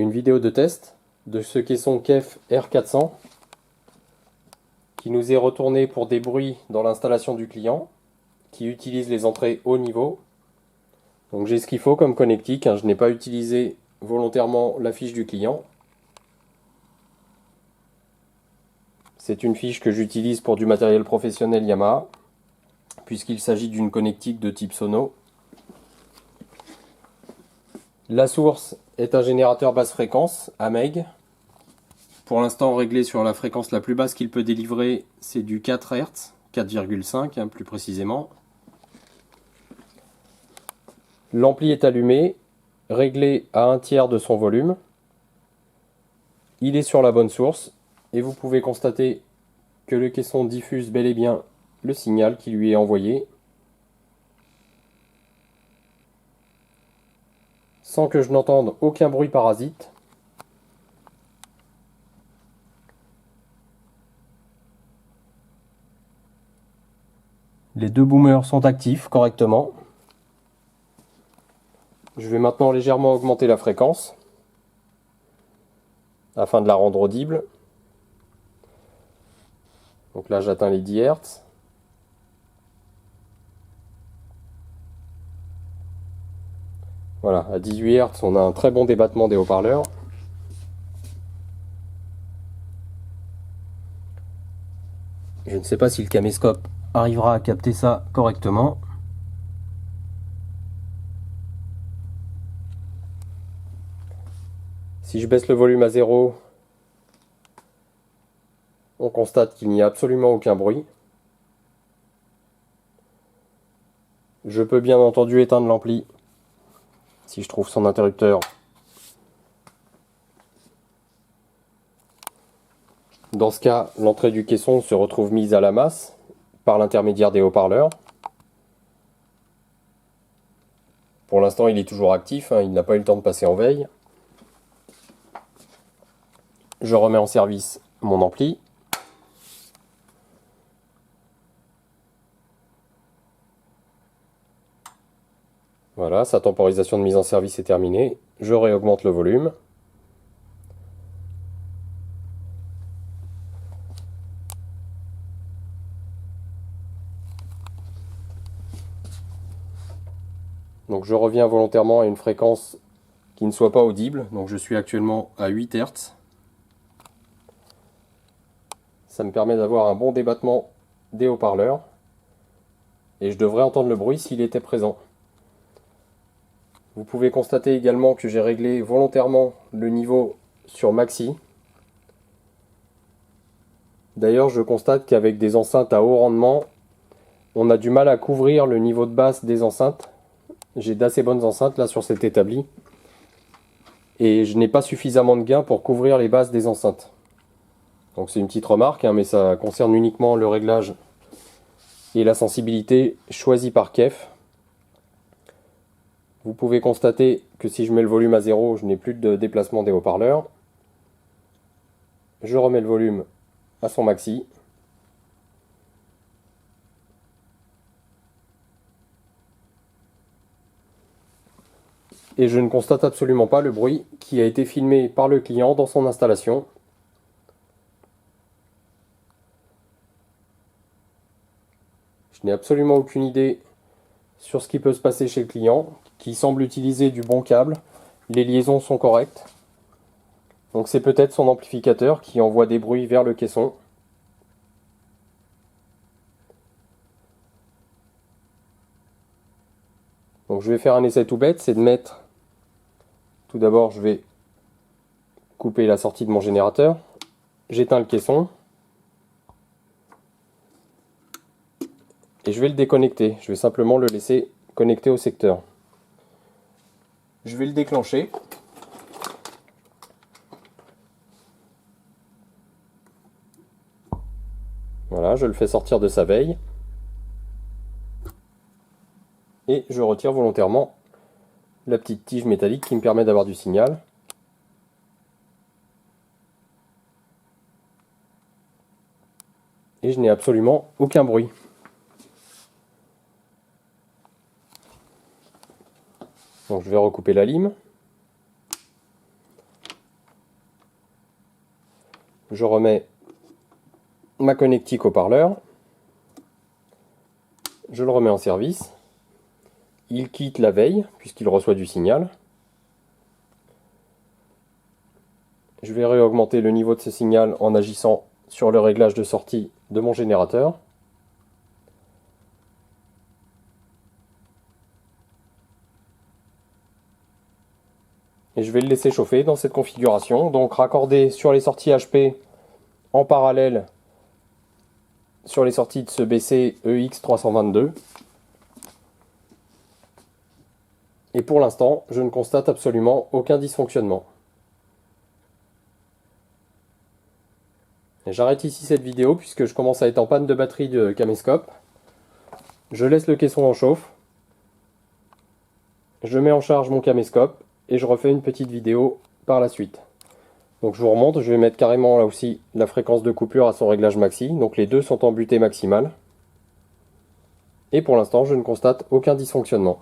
une vidéo de test de ce caisson KEF R400 qui nous est retourné pour des bruits dans l'installation du client, qui utilise les entrées haut niveau. Donc j'ai ce qu'il faut comme connectique, je n'ai pas utilisé volontairement la fiche du client. C'est une fiche que j'utilise pour du matériel professionnel Yamaha, puisqu'il s'agit d'une connectique de type Sono. La source est un générateur basse fréquence, AMEG. Pour l'instant réglé sur la fréquence la plus basse qu'il peut délivrer, c'est du 4 Hz, 4,5 plus précisément. L'ampli est allumé, réglé à 1/3 de son volume. Il est sur la bonne source et vous pouvez constater que le caisson diffuse bel et bien le signal qui lui est envoyé, sans que je n'entende aucun bruit parasite. Les deux boomers sont actifs correctement. Je vais maintenant légèrement augmenter la fréquence afin de la rendre audible. Donc là j'atteins les 10 Hz. Voilà, à 18 Hz on a un très bon débattement des haut-parleurs. Je ne sais pas si le caméscope arrivera à capter ça correctement. Si je baisse le volume à 0, on constate qu'il n'y a absolument aucun bruit. Je peux bien entendu éteindre l'ampli si je trouve son interrupteur. Dans ce cas, l'entrée du caisson se retrouve mise à la masse par l'intermédiaire des haut-parleurs. Pour l'instant, il est toujours actif, il n'a pas eu le temps de passer en veille. Je remets en service mon ampli. Voilà, sa temporisation de mise en service est terminée. Je réaugmente le volume. Donc je reviens volontairement à une fréquence qui ne soit pas audible. Donc je suis actuellement à 8 Hz. Ça me permet d'avoir un bon débattement des haut-parleurs. Et je devrais entendre le bruit s'il était présent. Vous pouvez constater également que j'ai réglé volontairement le niveau sur maxi. D'ailleurs, je constate qu'avec des enceintes à haut rendement, on a du mal à couvrir le niveau de basse des enceintes. J'ai d'assez bonnes enceintes là sur cet établi. Et je n'ai pas suffisamment de gain pour couvrir les basses des enceintes. Donc c'est une petite remarque, mais ça concerne uniquement le réglage et la sensibilité choisie par KEF. Vous pouvez constater que si je mets le volume à 0, je n'ai plus de déplacement des haut-parleurs. Je remets le volume à son maxi. Et je ne constate absolument pas le bruit qui a été filmé par le client dans son installation. Je n'ai absolument aucune idée sur ce qui peut se passer chez le client, qui semble utiliser du bon câble. Les liaisons sont correctes. Donc c'est peut-être son amplificateur qui envoie des bruits vers le caisson. Donc je vais faire un essai tout bête, c'est de mettre... Tout d'abord, je vais couper la sortie de mon générateur. J'éteins le caisson. Et je vais le déconnecter. Je vais simplement le laisser connecté au secteur. Je vais le déclencher. Voilà, je le fais sortir de sa veille. Et je retire volontairement la petite tige métallique qui me permet d'avoir du signal. Et je n'ai absolument aucun bruit. Donc je vais recouper la lime. Je remets ma connectique haut-parleur. Je le remets en service. Il quitte la veille puisqu'il reçoit du signal. Je vais réaugmenter le niveau de ce signal en agissant sur le réglage de sortie de mon générateur. Et je vais le laisser chauffer dans cette configuration. Donc raccordé sur les sorties HP en parallèle sur les sorties de ce BC EX322. Et pour l'instant, je ne constate absolument aucun dysfonctionnement. J'arrête ici cette vidéo puisque je commence à être en panne de batterie de caméscope. Je laisse le caisson en chauffe. Je mets en charge mon caméscope et je refais une petite vidéo par la suite. Donc je vous remonte, je vais mettre carrément là aussi la fréquence de coupure à son réglage maxi. Donc les deux sont en butée maximale. Et pour l'instant, je ne constate aucun dysfonctionnement.